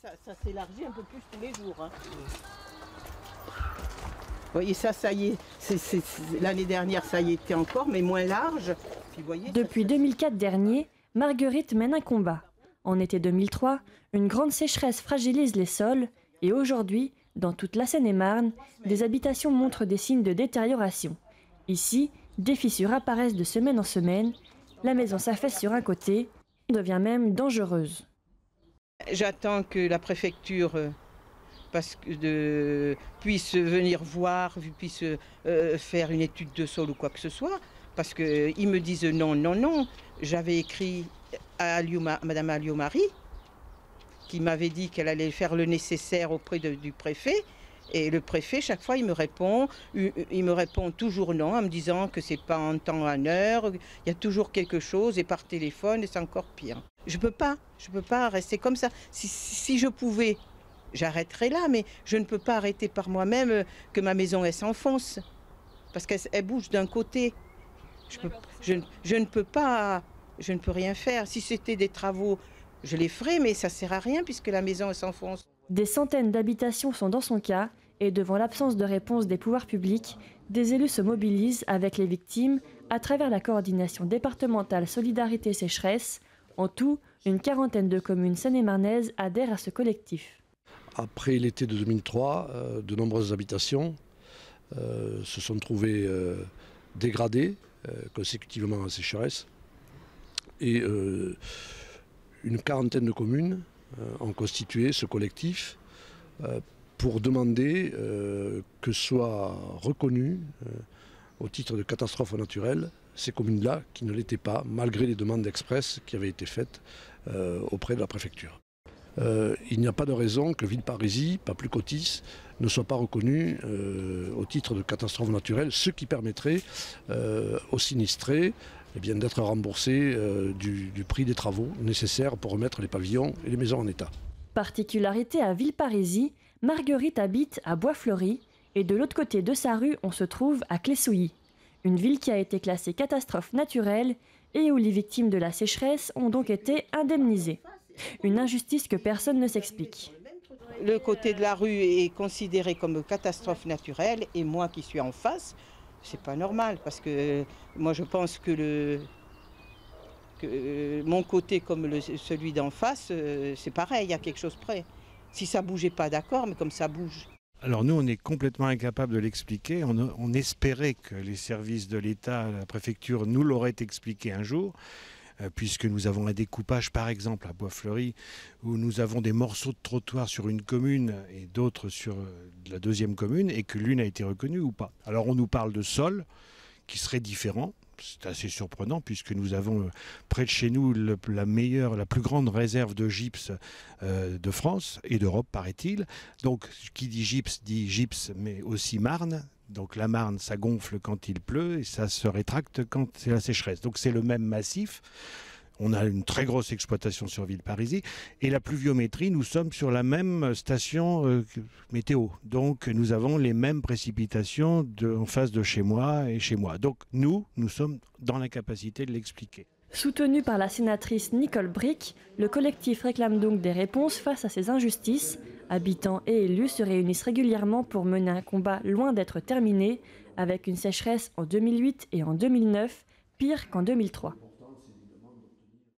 Ça s'élargit un peu plus tous les jours. Hein. Vous voyez, ça y est, l'année dernière, ça y était encore, mais moins large. Puis, voyez, depuis 2004 dernier, Marguerite mène un combat. En été 2003, une grande sécheresse fragilise les sols et aujourd'hui, dans toute la Seine-et-Marne, des habitations montrent des signes de détérioration. Ici, des fissures apparaissent de semaine en semaine, la maison s'affaisse sur un côté, devient même dangereuse. J'attends que la préfecture puisse venir voir, puisse faire une étude de sol ou quoi que ce soit, parce qu'ils me disent non, non, non. J'avais écrit à Madame Alliot-Marie, qui m'avait dit qu'elle allait faire le nécessaire auprès du préfet. Et le préfet, chaque fois, il me répond toujours non, en me disant que c'est pas en temps, en heure, il y a toujours quelque chose, et par téléphone, et c'est encore pire. Je peux pas rester comme ça. Si je pouvais, j'arrêterais là, mais je ne peux pas arrêter par moi-même que ma maison, elle s'enfonce. Parce qu'elle bouge d'un côté. Je ne peux rien faire. Si c'était des travaux, je les ferais, mais ça sert à rien puisque la maison, elle s'enfonce. Des centaines d'habitations sont dans son cas et devant l'absence de réponse des pouvoirs publics, des élus se mobilisent avec les victimes à travers la coordination départementale Solidarité Sécheresse. En tout, une quarantaine de communes seine-et-marnaises adhèrent à ce collectif. Après l'été de 2003, de nombreuses habitations se sont trouvées dégradées consécutivement à la sécheresse et une quarantaine de communes ont constitué ce collectif pour demander que soient reconnues au titre de catastrophe naturelle ces communes-là qui ne l'étaient pas, malgré les demandes expresses qui avaient été faites auprès de la préfecture. Il n'y a pas de raison que Villeparisis, pas plus qu'Otis, ne soit pas reconnu au titre de catastrophe naturelle, ce qui permettrait aux sinistrés d'être remboursés du prix des travaux nécessaires pour remettre les pavillons et les maisons en état. Particularité à Villeparisis, Marguerite habite à Bois-Fleuri et de l'autre côté de sa rue, on se trouve à Clessouilly, une ville qui a été classée catastrophe naturelle et où les victimes de la sécheresse ont donc été indemnisées. Une injustice que personne ne s'explique. Le côté de la rue est considéré comme catastrophe naturelle et moi qui suis en face, c'est pas normal parce que moi je pense que mon côté comme celui d'en face, c'est pareil, il y a quelque chose près. Si ça bougeait pas, d'accord, mais comme ça bouge. Alors nous, on est complètement incapable de l'expliquer. On espérait que les services de l'État, la préfecture, nous l'auraient expliqué un jour, puisque nous avons un découpage, par exemple, à Bois-Fleuri, où nous avons des morceaux de trottoir sur une commune et d'autres sur la deuxième commune, et que l'une a été reconnue ou pas. Alors on nous parle de sol, qui serait différent. C'est assez surprenant puisque nous avons près de chez nous la plus grande réserve de gypse de France et d'Europe, paraît-il. Donc qui dit gypse mais aussi Marne. Donc la Marne, ça gonfle quand il pleut et ça se rétracte quand c'est la sécheresse. Donc c'est le même massif. On a une très grosse exploitation sur Villeparisis et la pluviométrie, nous sommes sur la même station météo. Donc nous avons les mêmes précipitations en face de chez moi et chez moi. Donc nous sommes dans l'incapacité de l'expliquer. Soutenu par la sénatrice Nicole Bricq, le collectif réclame donc des réponses face à ces injustices. Habitants et élus se réunissent régulièrement pour mener un combat loin d'être terminé, avec une sécheresse en 2008 et en 2009, pire qu'en 2003.